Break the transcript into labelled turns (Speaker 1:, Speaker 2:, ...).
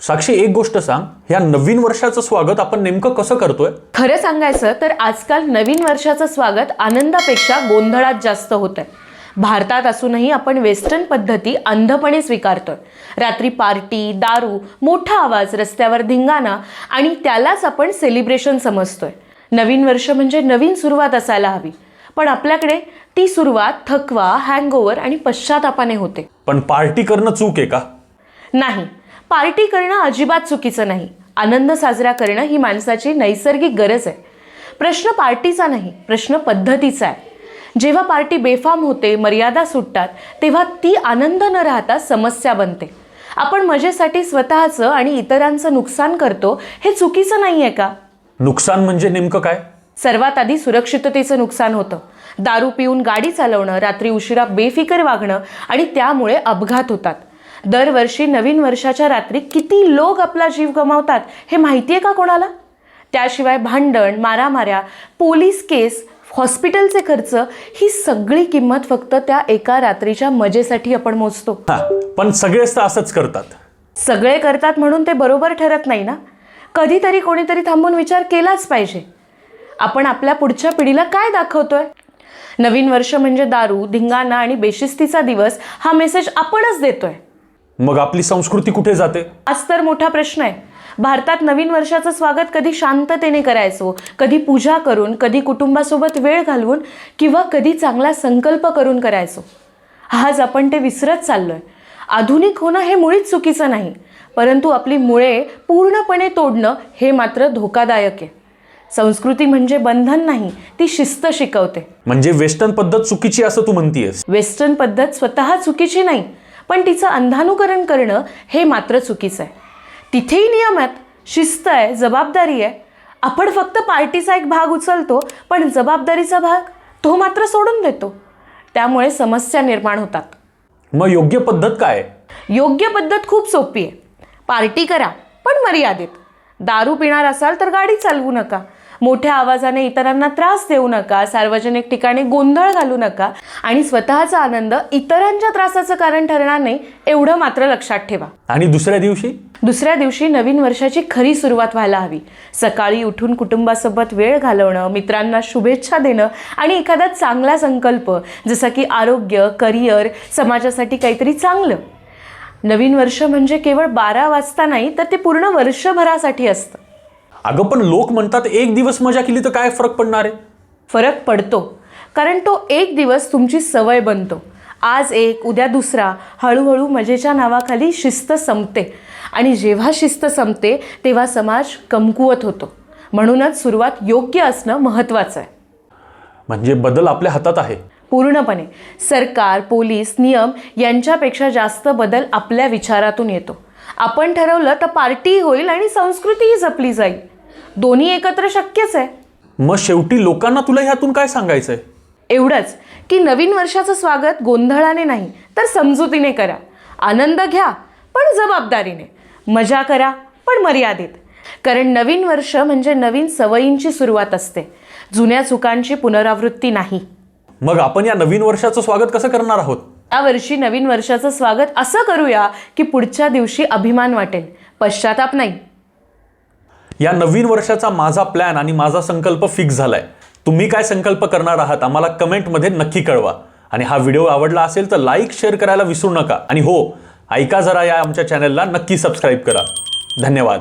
Speaker 1: साक्षी, एक गोष्ट सांग, या नवीन वर्षाचं स्वागत आपण नेमकं कसं करतोय?
Speaker 2: खरं सांगायचं तर आजकाल नवीन वर्षाचं स्वागत आनंदापेक्षा गोंधळात जास्त होतंय. भारतात असूनही आपण वेस्टर्न पद्धती अंधपणे स्वीकारतोय. रात्री पार्टी, दारू, मोठा आवाज, रस्त्यावर धिंगाणा आणि त्यालाच आपण सेलिब्रेशन समजतोय. नवीन वर्ष म्हणजे नवीन सुरुवात असायला हवी, पण आपल्याकडे ती सुरुवात थकवा, हँगओव्हर आणि पश्चातापाने होते.
Speaker 1: पण पार्टी करणं चूक आहे का?
Speaker 2: नाही, पार्टी करणं अजिबात चुकीचं नाही. आनंद साजरा करणं ही माणसाची नैसर्गिक गरज आहे. प्रश्न पार्टीचा नाही, प्रश्न पद्धतीचा आहे. जेव्हा पार्टी बेफाम होते, मर्यादा सुटतात, तेव्हा ती आनंद न राहता समस्या बनते. आपण मजेसाठी स्वतःचं आणि इतरांचं नुकसान करतो, हे चुकीचं नाही आहे का?
Speaker 1: नुकसान म्हणजे नेमकं काय?
Speaker 2: सर्वात आधी सुरक्षिततेचं नुकसान होतं. दारू पिऊन गाडी चालवणं, रात्री उशिरा बेफिकर वागणं आणि त्यामुळे अपघात होतात. दरवर्षी नवीन वर्षाच्या रात्री किती लोक आपला जीव गमावतात हे माहिती आहे का कोणाला? त्याशिवाय भांडण, मारामाऱ्या, पोलीस केस, हॉस्पिटलचे खर्च, ही सगळी किंमत फक्त त्या एका रात्रीच्या मजेसाठी आपण मोजतो.
Speaker 1: पण सगळेच तर असंच करतात.
Speaker 2: सगळे करतात म्हणून ते बरोबर ठरत नाही ना. कधीतरी कोणीतरी थांबून विचार केलाच पाहिजे, आपण आपल्या पुढच्या पिढीला काय दाखवतोय? नवीन वर्ष म्हणजे दारू, धिंगाणा आणि बेशिस्तीचा दिवस, हा मेसेज आपणच देतोय.
Speaker 1: मग आपली संस्कृती कुठे जाते?
Speaker 2: हाच तर मोठा प्रश्न आहे. भारतात नवीन वर्षाचं स्वागत कधी शांततेने करायचो, कधी पूजा करून, कधी कुटुंबासोबत वेळ घालवून किंवा कधी चांगला संकल्प करून करायचो. आज आपण ते विसरत चाललोय. आधुनिक होणं हे मुळीच चुकीचं नाही, परंतु आपली मुळे पूर्णपणे तोडणं हे मात्र धोकादायक आहे. संस्कृती म्हणजे बंधन नाही, ती शिस्त शिकवते.
Speaker 1: म्हणजे वेस्टर्न पद्धत चुकीची असं तू म्हणतीयस?
Speaker 2: वेस्टर्न पद्धत स्वतः चुकीची नाही, पण तिचं अंधानुकरण करणं हे मात्र चुकीचं आहे. तिथेही नियम आहेत, शिस्त आहे, जबाबदारी आहे. आपण फक्त पार्टीचा एक भाग उचलतो, पण जबाबदारीचा भाग तो मात्र सोडून देतो. त्यामुळे समस्या निर्माण होतात.
Speaker 1: मग योग्य पद्धत काय?
Speaker 2: योग्य पद्धत खूप सोपी आहे. पार्टी करा, पण मर्यादेत. दारू पिणार असाल तर गाडी चालवू नका. मोठ्या आवाजाने इतरांना त्रास देऊ नका. सार्वजनिक ठिकाणी गोंधळ घालू नका. आणि स्वतःचा आनंद इतरांच्या त्रासाचं कारण ठरणार नाही, एवढं मात्र लक्षात ठेवा.
Speaker 1: आणि दुसऱ्या दिवशी नवीन वर्षाची खरी सुरुवात व्हायला हवी. सकाळी उठून कुटुंबासोबत वेळ घालवणं, मित्रांना शुभेच्छा देणं आणि एखादा चांगला संकल्प, जसा की आरोग्य, करिअर, समाजासाठी काहीतरी चांगलं. नवीन वर्ष म्हणजे केवळ 12 वाजता नाही, तर ते पूर्ण वर्षभरासाठी असतं. अगं, पण लोक म्हणतात एक दिवस मजा केली तर काय फरक पडणार आहे?
Speaker 2: फरक पडतो, कारण तो एक दिवस तुमची सवय बनतो. आज एक, उद्या दुसरा, हळूहळू मजेच्या नावाखाली शिस्त संपते. आणि जेव्हा शिस्त संपते तेव्हा समाज कमकुवत होतो. म्हणूनच सुरुवात योग्य असणं महत्त्वाचं आहे.
Speaker 1: म्हणजे बदल आपल्या हातात आहे?
Speaker 2: पूर्णपणे. सरकार, पोलीस, नियम यांच्यापेक्षा जास्त बदल आपल्या विचारातून येतो. आपण ठरवलं तर पार्टी होईल आणि संस्कृतीही जपली जाईल. दोन्ही एकत्र शक्यच आहे.
Speaker 1: मग शेवटी लोकांना तुला ह्यातून काय सांगायचंय?
Speaker 2: एवढंच की नवीन वर्षाचं स्वागत गोंधळाने नाही, तर समजुतीने करा. आनंद घ्या, पण जबाबदारीने. मजा करा, पण मर्यादित. कारण नवीन वर्ष म्हणजे नवीन सवयींची सुरुवात असते, जुन्या चुकांची पुनरावृत्ती नाही.
Speaker 1: मग आपण या नवीन वर्षाचं स्वागत कसं करणार आहोत?
Speaker 2: यावर्षी नवीन वर्षाचं स्वागत असं करूया की पुढच्या दिवशी अभिमान वाटेल, पश्चाताप नाही.
Speaker 1: या नवीन वर्षाचा माझा प्लॅन आणि माझा संकल्प फिक्स झालाय. तुम्ही काय संकल्प करणार आहात आम्हाला कमेंटमध्ये नक्की कळवा. आणि हा व्हिडिओ आवडला असेल तर लाईक, शेअर करायला विसरू नका. आणि हो, ऐका जरा, या आमच्या चॅनलला नक्की सबस्क्राईब करा. धन्यवाद.